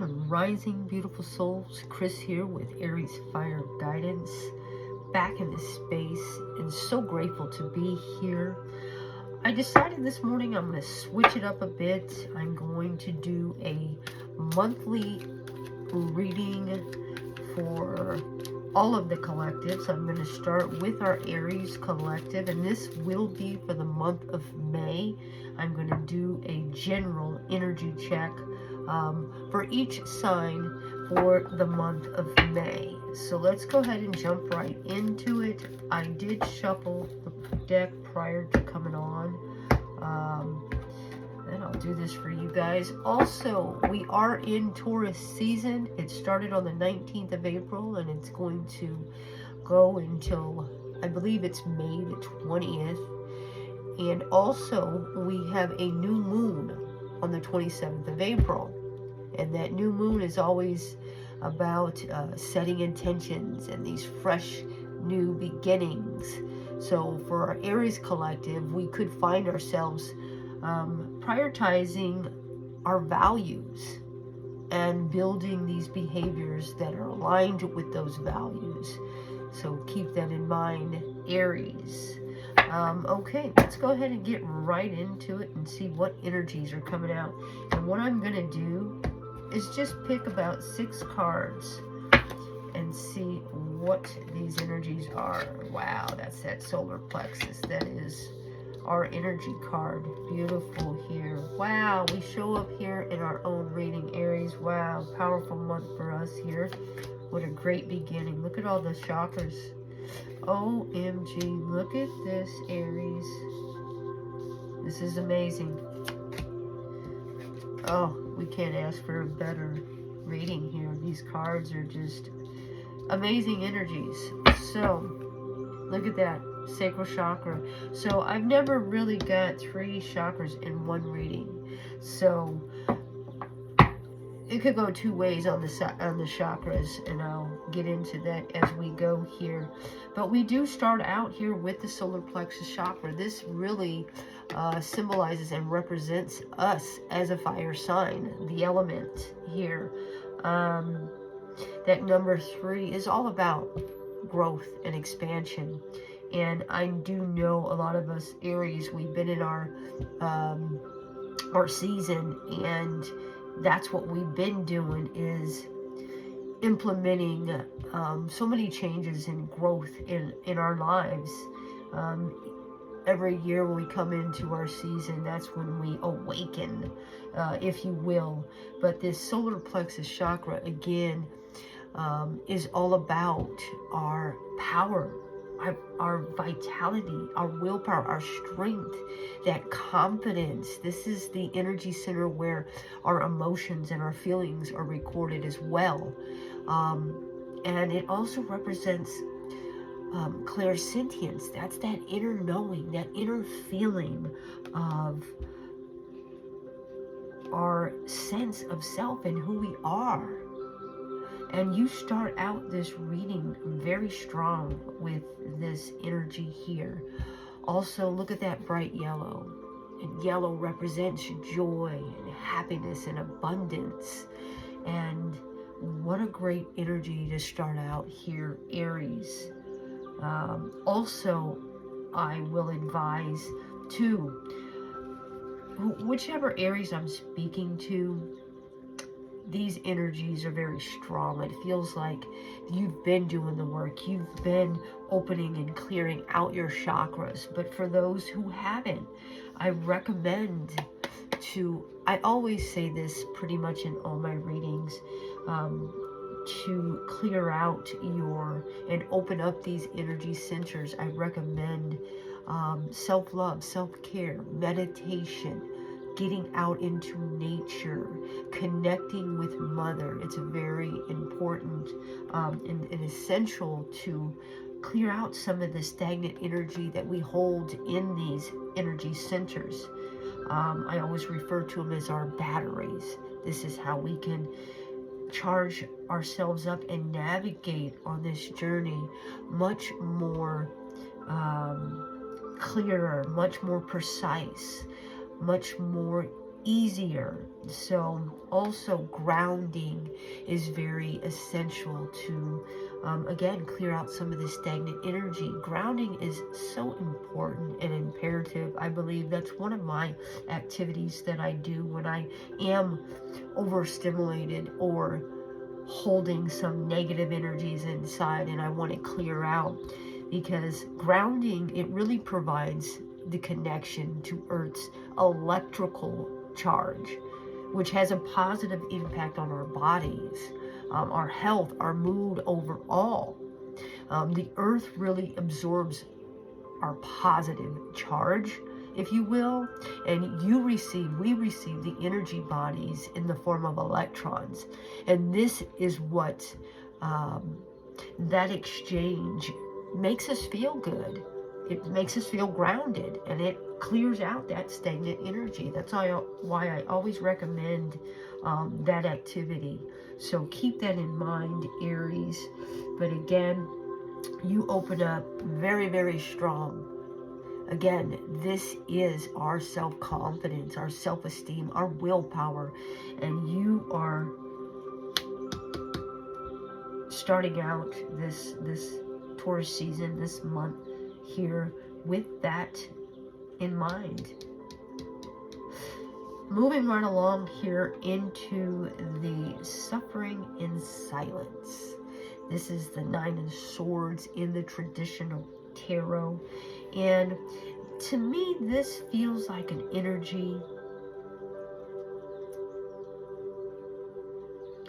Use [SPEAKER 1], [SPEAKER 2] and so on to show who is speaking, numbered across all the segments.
[SPEAKER 1] Grand Rising, beautiful souls. Chris here with Aries Fire Guidance, back in this space, and so grateful to be here. I decided this morning I'm going to switch it up a bit. I'm going to do a monthly reading for all of the collectives. I'm going to start with our Aries collective, and this will be for the month of May. I'm going to do a general energy check for each sign for the month of May. So let's go ahead and jump right into it. I did shuffle the deck prior to coming on. And I'll do this for you guys. Also, we are in Taurus season. It started on the 19th of April and it's going to go until, I believe it's May the 20th. And also, we have a new moon on the 27th of April. And that new moon is always about setting intentions and these fresh new beginnings. So for our Aries collective, we could find ourselves prioritizing our values and building these behaviors that are aligned with those values. So keep that in mind, Aries. Okay, let's go ahead and get right into it and see what energies are coming out. And what I'm going to do is just pick about 6 cards and see what these energies are. Wow, that's that solar plexus. That is our energy card. Beautiful here. Wow, we show up here in our own reading, Aries. Wow, powerful month for us here. What a great beginning. Look at all the chakras. OMG, look at this, Aries. This is amazing. Oh, we can't ask for a better reading here. These cards are just amazing energies. So, look at that. Sacral chakra. So, I've never really got 3 chakras in one reading. So, it could go 2 ways on the chakras, and I'll get into that as we go here. But we do start out here with the solar plexus chakra. This really symbolizes and represents us as a fire sign, the element here. That number 3 is all about growth and expansion. And I do know a lot of us Aries, we've been in our season, and that's what we've been doing, is implementing so many changes and growth in our lives. Every year when we come into our season, that's when we awaken, if you will. But this solar plexus chakra, again, is all about our power, our vitality, our willpower, our strength, that confidence. This is the energy center where our emotions and our feelings are recorded as well. And it also represents clairsentience. That's that inner knowing, that inner feeling of our sense of self and who we are. And you start out this reading very strong with this energy here. Also, look at that bright yellow. And yellow represents joy and happiness and abundance. And what a great energy to start out here, Aries. Also, I will advise to whichever Aries I'm speaking to, these energies are very strong. It feels like you've been doing the work. You've been opening and clearing out your chakras. But for those who haven't, I recommend to, I always say this pretty much in all my readings, to clear out and open up these energy centers. I recommend self-love, self-care, meditation, getting out into nature, connecting with Mother. It's very important and essential to clear out some of the stagnant energy that we hold in these energy centers. I always refer to them as our batteries. This is how we can charge ourselves up and navigate on this journey much more clearer, much more precise, much more easier. So also grounding is very essential to, again, clear out some of the stagnant energy. Grounding is so important and imperative. I believe that's one of my activities that I do when I am overstimulated or holding some negative energies inside and I want to clear out, because grounding, it really provides the connection to Earth's electrical charge, which has a positive impact on our bodies, our health, our mood overall. The Earth really absorbs our positive charge, if you will, and we receive the energy bodies in the form of electrons. And this is what that exchange makes us feel good. It makes us feel grounded, and it clears out that stagnant energy. That's why I always recommend that activity. So keep that in mind, Aries. But again, you open up very, very strong. Again, this is our self-confidence, our self-esteem, our willpower, and you are starting out this Taurus season, this month here, with that in mind. Moving right along here into the suffering in silence. This is the Nine of Swords in the traditional tarot. And to me, this feels like an energy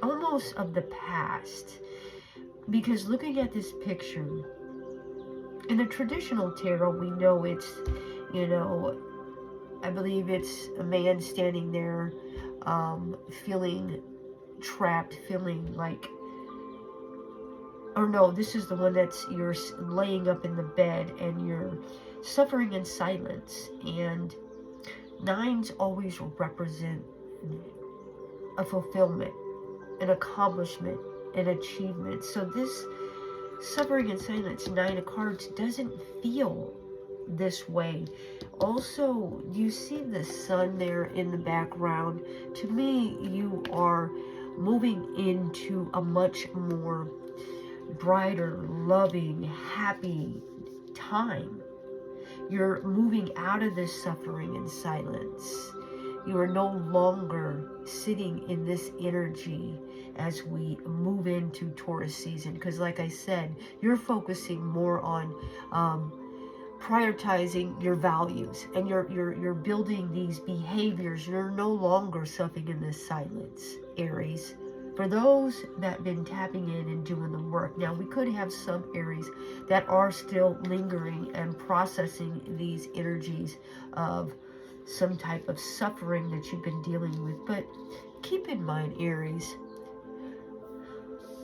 [SPEAKER 1] almost of the past. Because looking at this picture, in the traditional tarot, we know it's, I believe it's a man standing there, feeling trapped, feeling like, or no, this is the one that's, you're laying up in the bed and you're suffering in silence. And nines always represent a fulfillment, an accomplishment, an achievement. So this suffering in silence, Nine of Cards, doesn't feel this way. Also, you see the sun there in the background. To me, you are moving into a much more brighter, loving, happy time. You're moving out of this suffering in silence. You are no longer sitting in this energy as we move into Taurus season. Because like I said, you're focusing more on prioritizing your values, and you're building these behaviors. You're no longer suffering in this silence, Aries. For those that have been tapping in and doing the work. Now, we could have some Aries that are still lingering and processing these energies of some type of suffering that you've been dealing with. But keep in mind, Aries,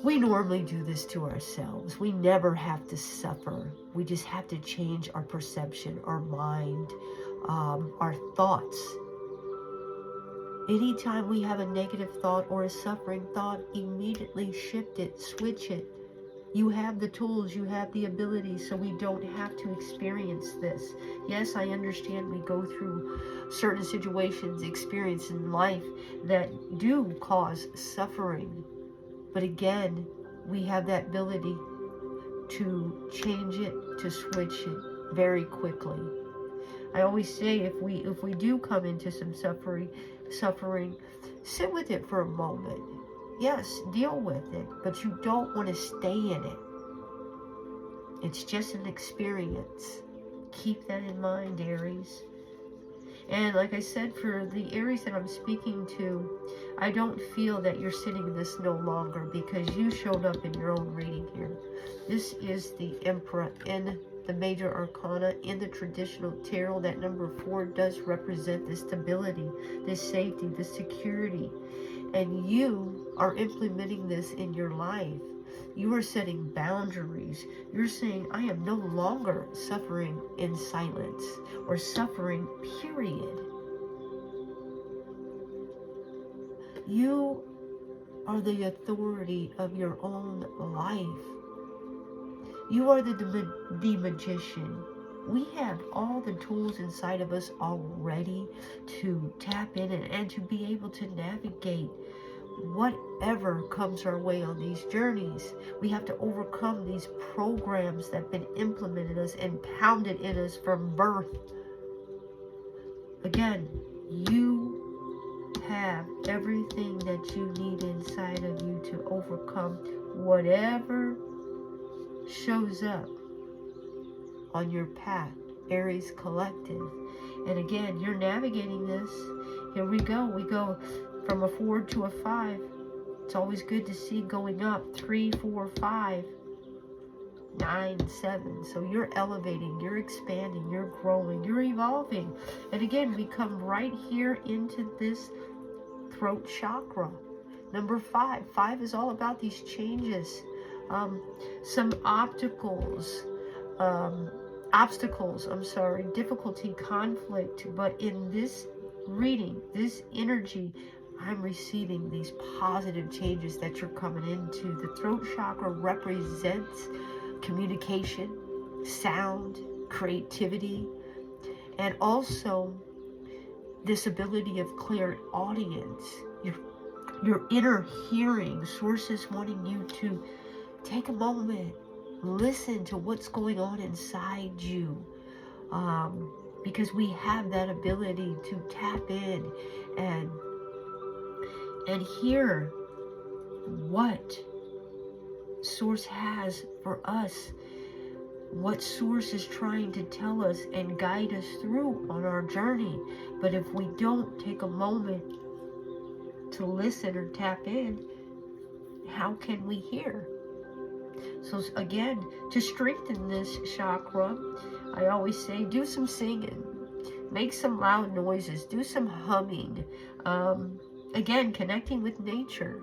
[SPEAKER 1] we normally do this to ourselves. We never have to suffer. We just have to change our perception, our mind, our thoughts. Anytime we have a negative thought or a suffering thought, immediately shift it, switch it. You have the tools, you have the ability, so we don't have to experience this. Yes, I understand we go through certain situations, experience in life that do cause suffering. But again, we have that ability to change it, to switch it very quickly. I always say, if we do come into some suffering, sit with it for a moment. Yes, deal with it, but you don't want to stay in it. It's just an experience. Keep that in mind, Aries. And like I said, for the Aries that I'm speaking to, I don't feel that you're sitting in this no longer, because you showed up in your own reading here. This is the Emperor in the Major Arcana. In the traditional tarot, that number 4 does represent the stability, the safety, the security. And you are implementing this in your life. You are setting boundaries. You're saying, I am no longer suffering in silence, or suffering, period. You are the authority of your own life. You are the magician. We have all the tools inside of us already to tap in and to be able to navigate whatever comes our way on these journeys. We have to overcome these programs that have been implemented in us and pounded in us from birth. Again, you have everything that you need inside of you to overcome whatever shows up on your path, Aries collective. And again, you're navigating this. Here we go. We go from a 4 to a 5. It's always good to see going up. 3, 4, 5, 9, 7. So you're elevating, you're expanding, you're growing, you're evolving. And again, we come right here into this throat chakra. Number 5. 5 is all about these changes. Some difficulty, conflict. But in this reading, this energy, I'm receiving these positive changes that you're coming into. The throat chakra represents communication, sound, creativity, and also this ability of clairaudience. Your inner hearing, sources wanting you to take a moment, listen to what's going on inside you, because we have that ability to tap in and hear what Source has for us, what Source is trying to tell us and guide us through on our journey. But if we don't take a moment to listen or tap in, how can we hear? So again, to strengthen this chakra, I always say do some singing, make some loud noises, do some humming. Again, connecting with nature,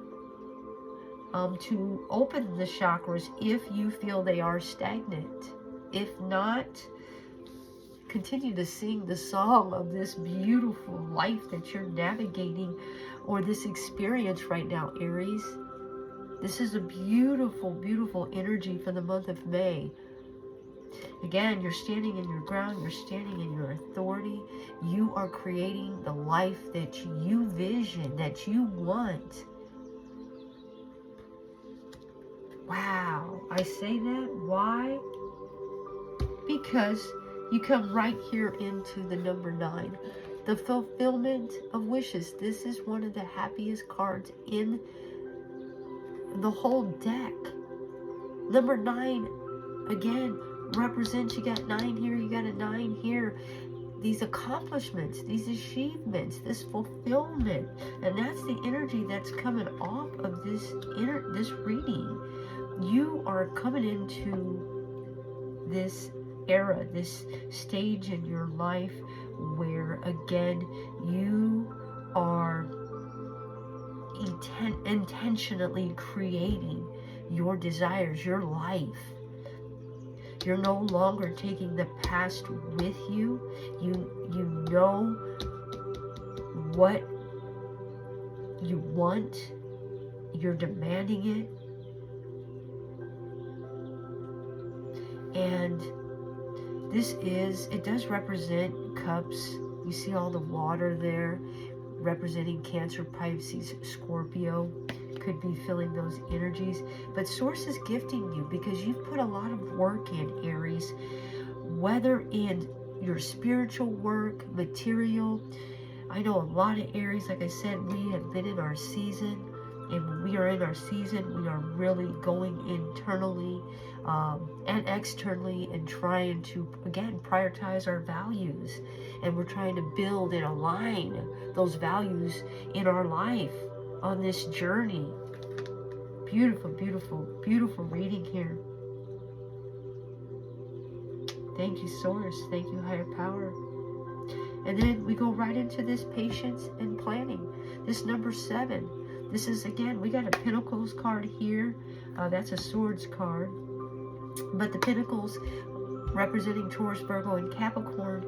[SPEAKER 1] to open the chakras if you feel they are stagnant. If not, continue to sing the song of this beautiful life that you're navigating, or this experience right now, Aries. This is a beautiful, beautiful energy for the month of May. Again, you're standing in your ground, you're standing in your authority. You are creating the life that you vision, that you want. Wow, I say that, why? Because you come right here into the number 9, the fulfillment of wishes. This is one of the happiest cards in the whole deck. Number 9, again, represents, you got 9 here, you got a 9 here. These accomplishments, these achievements, this fulfillment. And that's the energy that's coming off of this reading. You are coming into this era, this stage in your life where, again, you are intentionally creating your desires, your life. You're no longer taking the past with you. You know what you want. You're demanding it. And it does represent cups. You see all the water there, representing Cancer, Pisces, Scorpio. Could be feeling those energies. But Source is gifting you because you've put a lot of work in, Aries. Whether in your spiritual work, material. I know a lot of Aries, like I said, we have been in our season. And when we are in our season, we are really going internally and externally and trying to, again, prioritize our values. And we're trying to build and align those values in our life on this journey. Beautiful, beautiful, beautiful reading here. Thank you, Source. Thank you, Higher Power. And then we go right into this patience and planning. This number 7. This is, again, we got a Pentacles card here. That's a Swords card. But the Pentacles representing Taurus, Virgo, and Capricorn.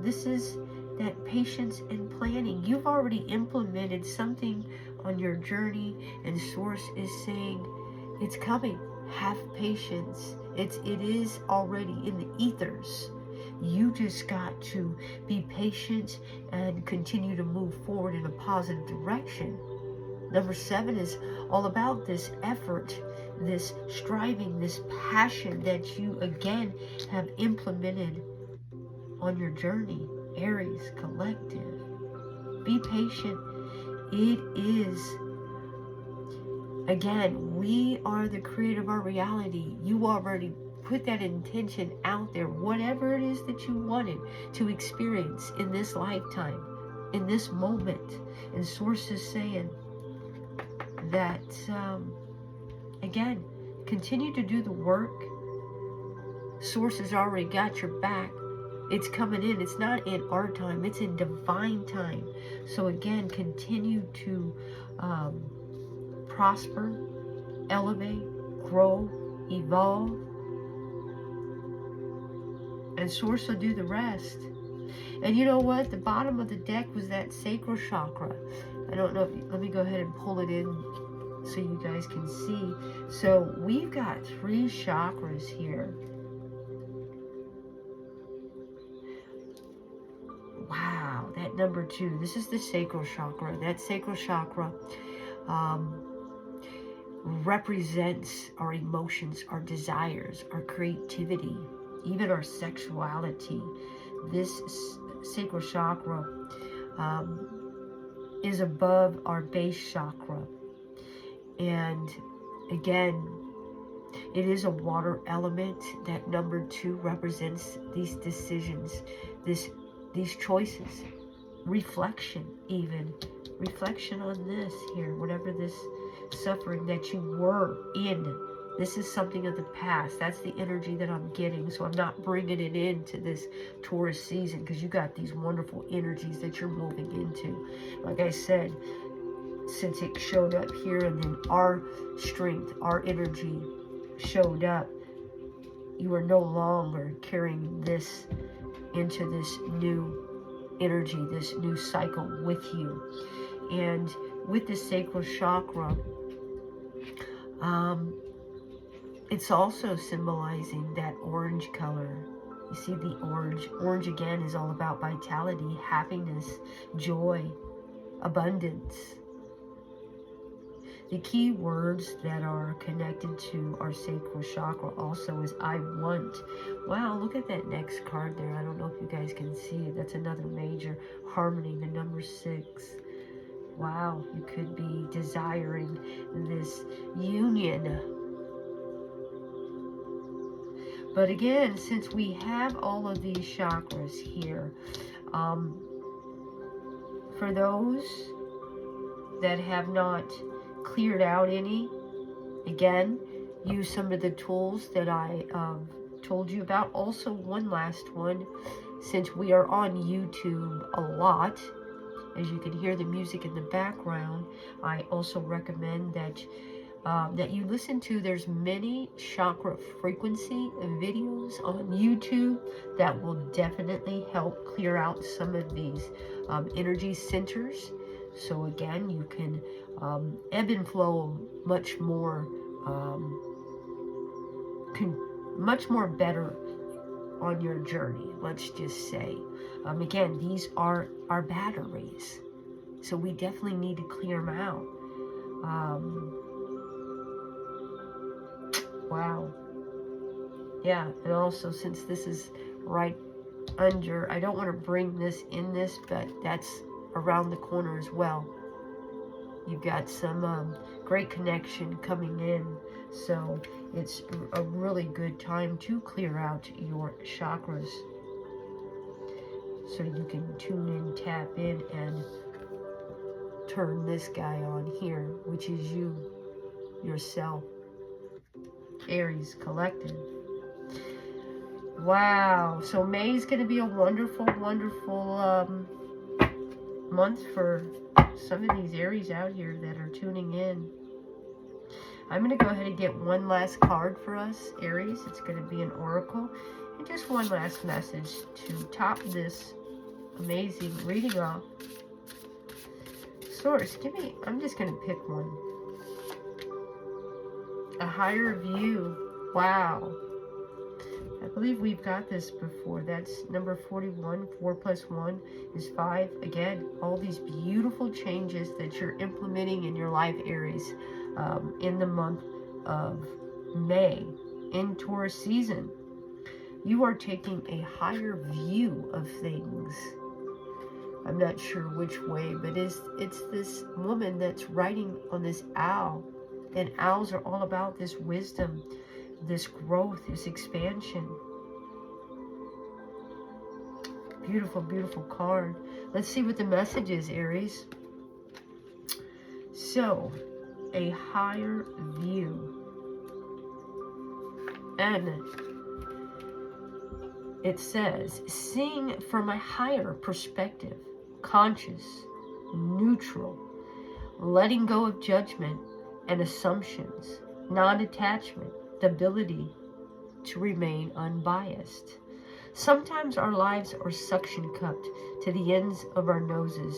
[SPEAKER 1] This is that patience and planning. You've already implemented something on your journey, and Source is saying it's coming. Have patience. It is already in the ethers. You just got to be patient and continue to move forward in a positive direction. Number 7 is all about this effort, this striving, this passion that you again have implemented on your journey. Aries collective. Be patient. It is, again, we are the creator of our reality. You already put that intention out there, whatever it is that you wanted to experience in this lifetime, in this moment. And Source is saying that, again, continue to do the work. Source has already got your back. It's coming in. It's not in our time. It's in divine time. So again, continue to prosper, elevate, grow, evolve. And Source will do the rest. And you know what? The bottom of the deck was that sacral chakra. I don't know if you, let me go ahead and pull it in so you guys can see. So we've got 3 chakras here. Wow, that number 2. This is the sacral chakra. That sacral chakra represents our emotions, our desires, our creativity, even our sexuality. This sacral chakra is above our base chakra. And again, it is a water element. That number 2 represents these decisions, these choices, reflection, even reflection on this here, whatever this suffering that you were in. This is something of the past. That's the energy that I'm getting. So I'm not bringing it into this Taurus season, because you got these wonderful energies that you're moving into. Like I said, since it showed up here and then our strength, our energy showed up, you are no longer carrying this into this new energy, this new cycle with you. And with the sacral chakra, it's also symbolizing that orange color. You see the orange. Orange again is all about vitality, happiness, joy, abundance. The key words that are connected to our sacral chakra also is I want. Wow, look at that next card there. I don't know if you guys can see it. That's another major harmony, the number 6. Wow, you could be desiring this union. But again, since we have all of these chakras here, for those that have not cleared out any, again, use some of the tools that I told you about. Also, one last one, since we are on YouTube a lot, as you can hear the music in the background, I also recommend that that you listen to. There's many chakra frequency videos on YouTube that will definitely help clear out some of these energy centers. So again, you can ebb and flow much more better on your journey, let's just say. Again, these are our batteries, so we definitely need to clear them out. Wow. Yeah, and also, since this is right under, I don't want to bring this in this, but that's around the corner as well. You've got some great connection coming in, so it's a really good time to clear out your chakras, so you can tune in, tap in, and turn this guy on here, which is you, yourself. Aries collective. Wow, so May is going to be a wonderful, wonderful month for some of these Aries out here that are tuning in. I'm going to go ahead and get one last card for us, Aries. It's going to be an oracle. And just one last message to top this amazing reading off. Source, give me, I'm just going to pick one. A higher view. Wow. I believe we've got this before. That's number 41. 4 plus 1 is 5. Again, all these beautiful changes that you're implementing in your life, Aries, in the month of May, in Taurus season. You are taking a higher view of things. I'm not sure which way, but it's this woman that's riding on this owl. And owls are all about this wisdom, this growth, this expansion. Beautiful, beautiful card. Let's see what the message is, Aries. So, a higher view. And it says, seeing from a higher perspective, conscious, neutral, letting go of judgment and assumptions, non-attachment, the ability to remain unbiased. Sometimes our lives are suction cupped to the ends of our noses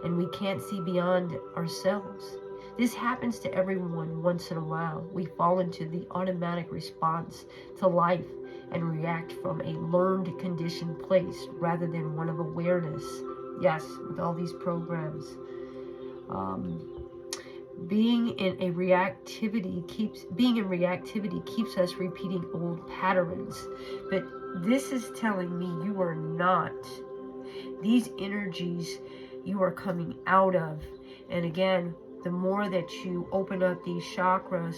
[SPEAKER 1] and we can't see beyond ourselves. This happens to everyone once in a while. We fall into the automatic response to life and react from a learned conditioned place rather than one of awareness. Yes, with all these programs. Being in reactivity keeps us repeating old patterns. But this is telling me you are not. These energies you are coming out of. And again, the more that you open up these chakras,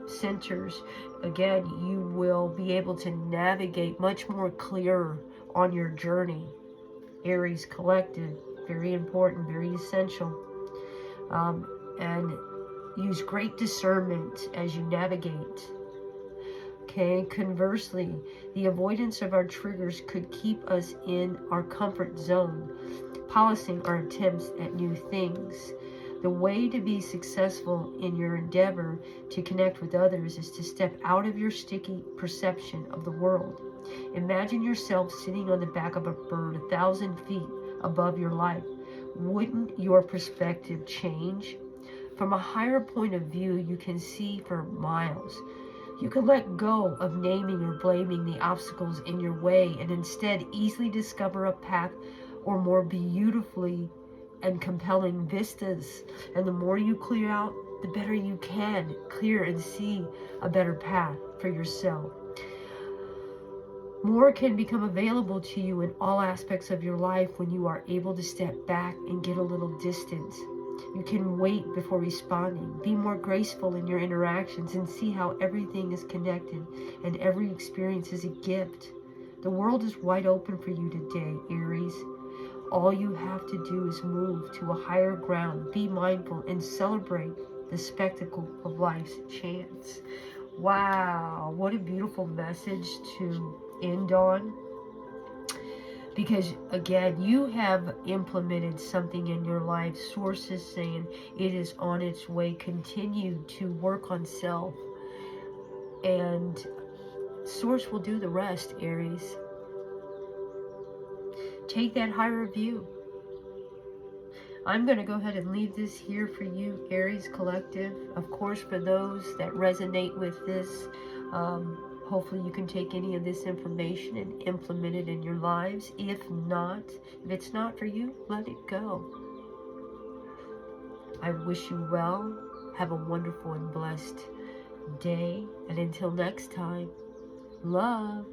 [SPEAKER 1] centers, again, you will be able to navigate much more clearer on your journey. Aries collective, very important, very essential. And use great discernment as you navigate. Okay, conversely, the avoidance of our triggers could keep us in our comfort zone, policing our attempts at new things. The way to be successful in your endeavor to connect with others is to step out of your sticky perception of the world. Imagine yourself sitting on the back of a bird 1,000 feet above your life. Wouldn't your perspective change? From a higher point of view, you can see for miles. You can let go of naming or blaming the obstacles in your way and instead easily discover a path or more beautifully and compelling vistas. And the more you clear out, the better you can clear and see a better path for yourself. More can become available to you in all aspects of your life when you are able to step back and get a little distance. You can wait before responding, be more graceful in your interactions, and see how everything is connected and every experience is a gift. The world is wide open for you today, Aries. All you have to do is move to a higher ground, be mindful, and celebrate the spectacle of life's chance. Wow, what a beautiful message to end on. Because again, you have implemented something in your life. Source is saying it is on its way. Continue to work on self, and Source will do the rest, Aries. Take that higher view. I'm going to go ahead and leave this here for you, Aries Collective. Of course, for those that resonate with this, hopefully you can take any of this information and implement it in your lives. If it's not for you, let it go. I wish you well. Have a wonderful and blessed day. And until next time, love.